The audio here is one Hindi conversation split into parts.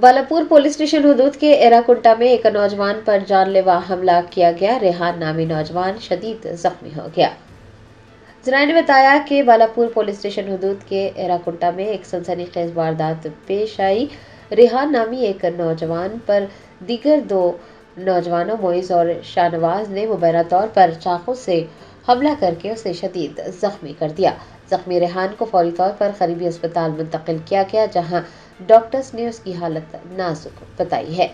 बालापुर पुलिस स्टेशन हुदूद के एराकुंटा में एक नौजवान पर जानलेवा हमला किया गया। रेहान नामी नौजवान शदीद जख्मी हो गया। जराये ने बताया कि बालापुर पुलिस स्टेशन हुदूद के एराकुंटा में एक सनसनीखेज वारदात पेश आई। रेहान नामी एक नौजवान पर दीगर दो नौजवानों मोइज और शाहनवाज ने मुबैना तौर पर चाकू से हमला करके उसे शदीद जख्मी कर दिया। जख्मी रेहान को फौरी तौर पर करीबी अस्पताल मुंतकिल किया गया, जहां डॉक्टर्स ने उसकी हालत नाजुक बताई है।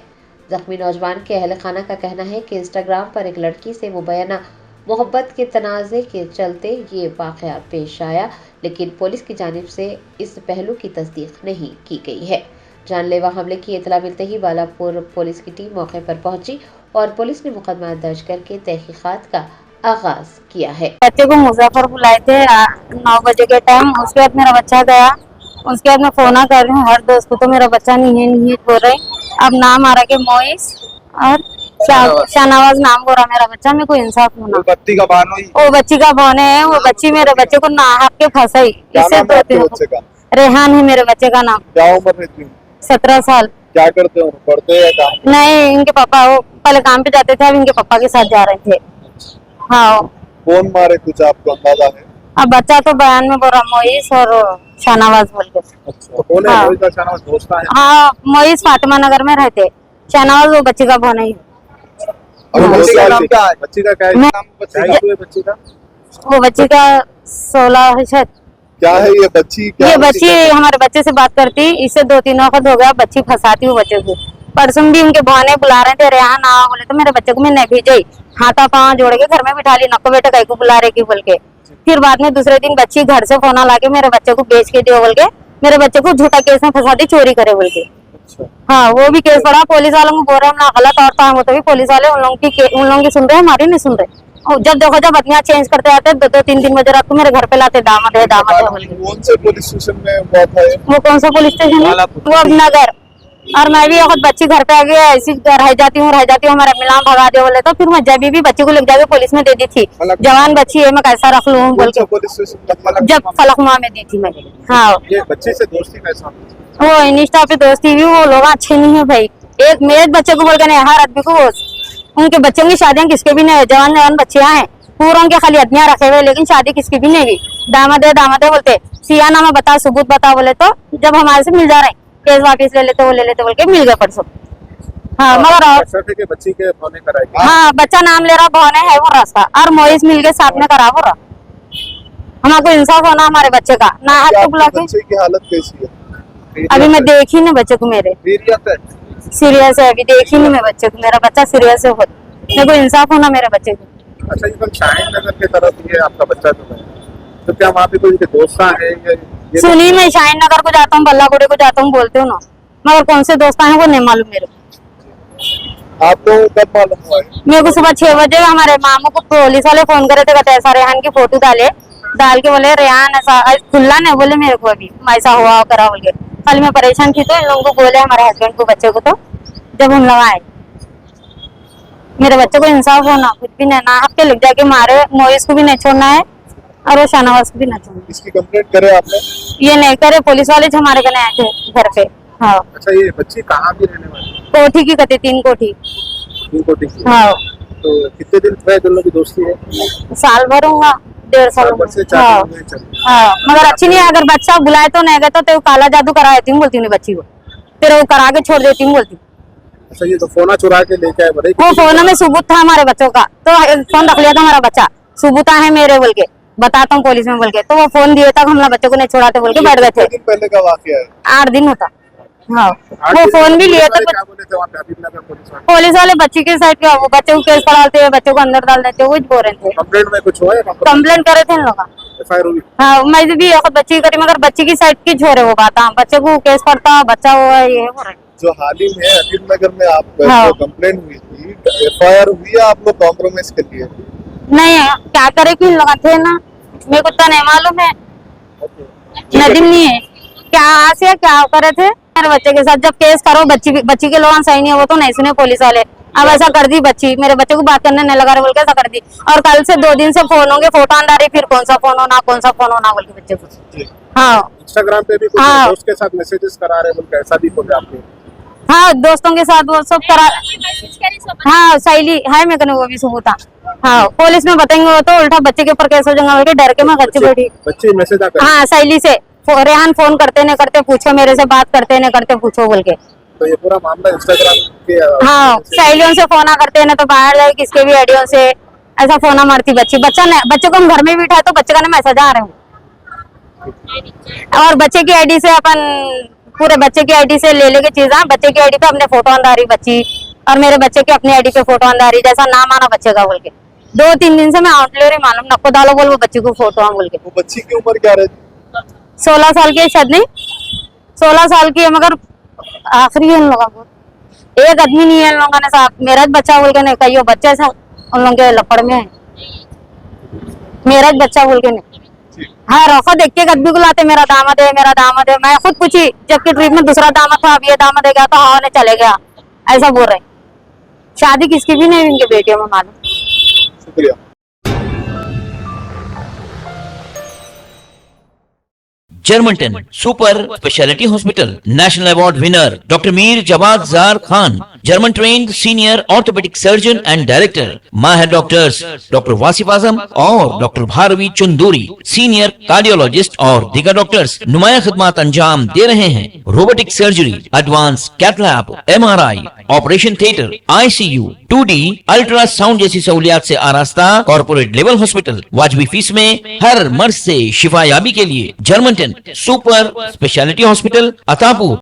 जख्मी नौजवान के अहल खाना का कहना है कि इंस्टाग्राम पर एक लड़की से मुबैना मोहब्बत के तनाज़े के चलते ये वाक़या पेश आया, लेकिन पुलिस की जानिब से इस पहलू की तस्दीक नहीं की गई है। जानलेवा हमले की इतला मिलते ही बालापुर पुलिस की टीम मौके पर पहुंची और पुलिस ने मुकदमा दर्ज करके तहकीकात का आगाज किया है। बच्चे को मुजफ्फर बुलाए थे 9 बजे के टाइम। उसके बाद मेरा बच्चा गया। उसके बाद मैं फोन कर रही हूँ हर दोस्त को, तो मेरा बच्चा नहीं है बोल रहे। अब नाम आ रहा के मोइस और शाहनवाज नाम बोल रहा मेरा बच्चा। मेरे को इंसाफ होना। वो बच्ची का बहन है। वो बच्ची मेरे बच्चे को नाहक के फंसाई। इससे रेहान है मेरे बच्चे का नाम। क्या उम्र है? 17 साल। क्या करते हो? पढ़ते हैं या काम? नहीं, इनके पापा वो पहले काम पे जाते थे, अब इनके पापा के साथ जा रहे थे। हाँ। कौन मारे कुछ आपको अंदाजा है? अब बच्चा तो बयान में बोल रहा मोइस और शाहनवाज बोल के। अच्छा, तो कौन है? हाँ। मोइस और शाहनवाज दोस्त हैं? हाँ, मोइस फातिमा नगर में रहते। शाहनवाज वो बच्ची का बहन है। बच्ची का नाम क्या है? बच्ची का क्या है नाम? बच्ची का वो बच्ची का 16 है शायद। क्या है ये बच्ची? ये बच्ची हमारे बच्चे से बात करती। इससे 2-3 वक्त हो गया बच्ची फंसाती हूँ बच्चे को। परसों भी उनके बहने बुला रहे थे, रेहान ना बोले तो मेरे बच्चे को मैंने भेजी, हाथा पाँव जोड़ के घर में बिठा ली। नको बेटा कहीं को बुला रहे की बोल के। फिर बाद में दूसरे दिन बच्ची घर से फोन ला के मेरे बच्चे को बेच के दियो बोल के, मेरे बच्चे को झूठा केस में फंसा दी, चोरी करे बोल के। हाँ, वो भी केस पड़ा। पुलिस वालों को बोल रहे हैं गलत और था, वो तो भी पुलिस वाले उन लोगों की सुन रहे, हमारी नहीं सुन रहे। और जब देखो जब बतियां चेंज करते आते 2-3 बजे रात को मेरे घर पे लाते, दामाद है बोल के। कौन से पुलिस स्टेशन में बात है? वो कौन सा पुलिस स्टेशन है? वो अब नगर। और मैं भी वक्त बच्ची घर पे आ गया, ऐसी रह जाती हूँ हमारा मिलान भगा दे बोले, तो फिर मैं जब भी बच्ची को लेकर जाके पुलिस में दे दी थी। जवान बच्ची है, मैं कैसा रख लूँ बोल के। जब फलकमा में दी थी मैं। हाँ। ये बच्चे से दोस्ती कैसा? वो इंस्टा पे दोस्ती भी, वो लोग अच्छे नहीं है भाई। एक मेरे बच्चे को बोल के नहीं, हर आदमी को उनके बच्चों की शादियां किसके भी नहीं, जवान बच्चियां हैं पूरा उनके खाली आदमियां रखे हुए, लेकिन शादी किसकी भी नहीं हुई। दामाद है बोलते, सियानामा बता, सबूत बता बोले, तो जब हमारे से मिल जा रहे केस वापिस ले लेते, वो ले लेते बोल के मिल गए परसों। हाँ, मगर बच्ची के होने कराएगी। हाँ, बच्चा नाम ले रहा, बहने है वो रास्ता, और मोइस मिल के साथ में करा वो रहा। हमारे इंसाफ होना हमारे बच्चे का। ना हाथ तो बुला के। बच्चे की हालत कैसी है? अभी मैं देखी नहीं बच्चे को, मेरे सीरियस है। अभी देखी नहीं मैं बच्चे को, मेरा बच्चा सीरियस है। मेरे को इंसाफ होना मेरे बच्चे को। अच्छा, ये शाहीन नगर की तरफ ये आपका बच्चा जो है, तो क्या वहाँ पे कोई दोस्त है? सुनी, मैं शाहीन नगर को जाता हूँ, बल्लागुड़े को जाता हूँ बोलते हूँ ना, मगर कौन से दोस्त हैं वो नहीं मालूम मेरे को। आपको कब मालूम हुआ है? मेरे को सुबह 6 बजे हमारे मामू को पुलिस वाले फोन करे थे, कहते ऐसा रेहान की फोटो डाल के बोले रेहान ऐसा खुला नहीं बोले मेरे को, अभी ऐसा हुआ करा बोल के। कल मैं परेशान थी तो इन लोगों को बोले हमारे हस्बैंड को, बच्चे को, तो जब हम लोग आए मेरे बच्चे को इंसाफ होना, कुछ भी नहीं, ना आपके लग जाके मारे। मोइस को भी नहीं छोड़ना है और वो शाहनवाज को भी नहीं छोड़ना। इसकी कंप्लेंट करे आपने? ये नहीं करे, पुलिस वाले जो हमारे घर आए थे घर पे। हाँ। अच्छा, ये बच्ची कहाँ की रहने वाली? कोठी की कहते, 3 कोठी। 3 कोठी की। हाँ। तो कितने दिन हुए दोनों की दोस्ती है? साल भर होगा, 1.5 साल। हाँ। हाँ, मगर अच्छी नहीं है। अगर बच्चा बुलाए तो नहीं गए तो काला जादू करा देती हूँ बोलती हूँ बच्ची को, फिर वो करा के छोड़ देती हूँ बोलती। अच्छा, ये तो फोन चुरा के लेके आए बोले? वो फोन में सबूत था हमारे बच्चों का, तो फोन रख लिया था हमारा बच्चा, सबूत है मेरे बोल के, बताता हूँ पुलिस में बोल के, तो वो फोन दिए तक हम बच्चे को नहीं छोड़ाते बोल के बैठ गए थे। दिन पहले का वाकया है? 8 दिन होता। हाँ, वो फोन भी लिए थे। क्या बोले थे वहाँ पे पुलिस वाले बच्ची के साइड का, वो बच्चे को केस पढ़ाते हैं, बच्चे को अंदर डाल देते, वो बोल रहे थे। कंप्लेंट में कुछ हुआ है? कंप्लेंट करे थे इन लोग। एफआईआर हुई? हाँ, मैं भी बच्ची करी, मगर बच्ची की साइड की छोड़े वो बात। हाँ, बच्चे को केस पड़ता, बच्चा हुआ, ये हो रहा है। जो हाल ही में अकील नगर में आप कंप्लेंट हुई थी, एफआईआर हुई है, आप लोग कॉम्प्रोमाइज कर लिए? नहीं, क्या करे कि लोग थे ना, मेरे को तो नहीं मालूम है, नदीम नहीं है क्या से क्या करे थे मेरे बच्चे के साथ। जब केस करो बच्ची के लोग सही नहीं है, वो तो नहीं सुने पुलिस वाले। अब ऐसा कर दी बच्ची, मेरे बच्चे को बात करने नहीं लगा रहे बोल के ऐसा कर दी। और कल से 2 दिन से फोन होंगे, फोटो आ रही, फिर कौन सा फोन होना बोल के बच्चे को। हाँ, इंस्टाग्राम पे भी कुछ दोस्त के साथ मैसेजेस करा रहे बोल के, ऐसा भी बोले आपके? हाँ दोस्तों के साथ वो सब करा। हाँ सहेली है मेरे को वो भी सबूत। हाँ पुलिस में बताएंगे वो तो उल्टा बच्चे के ऊपर केस हो जाएगा, डर के मैं बच्चे बैठी। बच्चे मैसेज आता है हाँ सहेली से रेहान फोन करते न करते पूछो, मेरे से बात करते न करते पूछो बोल के। तो ये पूरा मामला इंस्टाग्राम के हाँ सहेलियों से फोन करते न तो बाहर जाए किसके भी आइडियो से ऐसा फोन मारती बच्ची। बच्चे को हम घर में बिठा तो बच्चे का ना मैसेज आ रहे हूँ, और बच्चे की आईडी से अपन पूरे बच्चे की आईडी से ले लेके चीज। बच्चे की आईडी पे अपने फोटो अंधारी बच्ची, और मेरे बच्चे की अपनी आईडी पे फोटो अंधारी, जैसा नाम आना बच्चे का बोल के। 2-3 दिन से मैं आउटलेयर ही मालूम नको डालो बोल वो बच्ची को फोटो बोल के। वो बच्ची की उम्र क्या रहती? 16 साल की है शायद, नहीं 16 साल की है, मगर आखिरी है इन लोगों को। एक आदमी नहीं है इन लोगों ने साथ, मेरा बच्चा बोल के नहीं, कहियो बच्चे से उन लोगों के लपड़ में है, मेरा बच्चा बोल के नहीं। हाँ रखो देख के आदमी को लाते मेरा दामाद है, मेरा दामाद है। मैं खुद पूछी जबकि ट्रिप में दूसरा दामाद था, अब ये दामाद है गया तो हाँ उन्हें चले गया, ऐसा बोल रहे। शादी किसकी भी नहीं इनके बेटियों में मालूम। शुक्रिया। Germanton super speciality hospital national award winner doctor Mir Jawad Zar Khan, German trained senior orthopaedic surgeon and director, माहिर डॉक्टर्स डॉक्टर वासिफ आजम और doctor Bharvi Chanduri, senior cardiologist और दीगर डॉक्टर्स नुमाया खिदमत अंजाम दे रहे हैं। Robotic surgery, advance cath lab, MRI, operation theatre, ICU, 2D ultrasound जैसी सहूलियात से आरास्ता कॉर्पोरेट लेवल हॉस्पिटल। वाजबी फीस में हर मर्ज से शिफायाबी के लिए Germanton super speciality hospital, Attapur.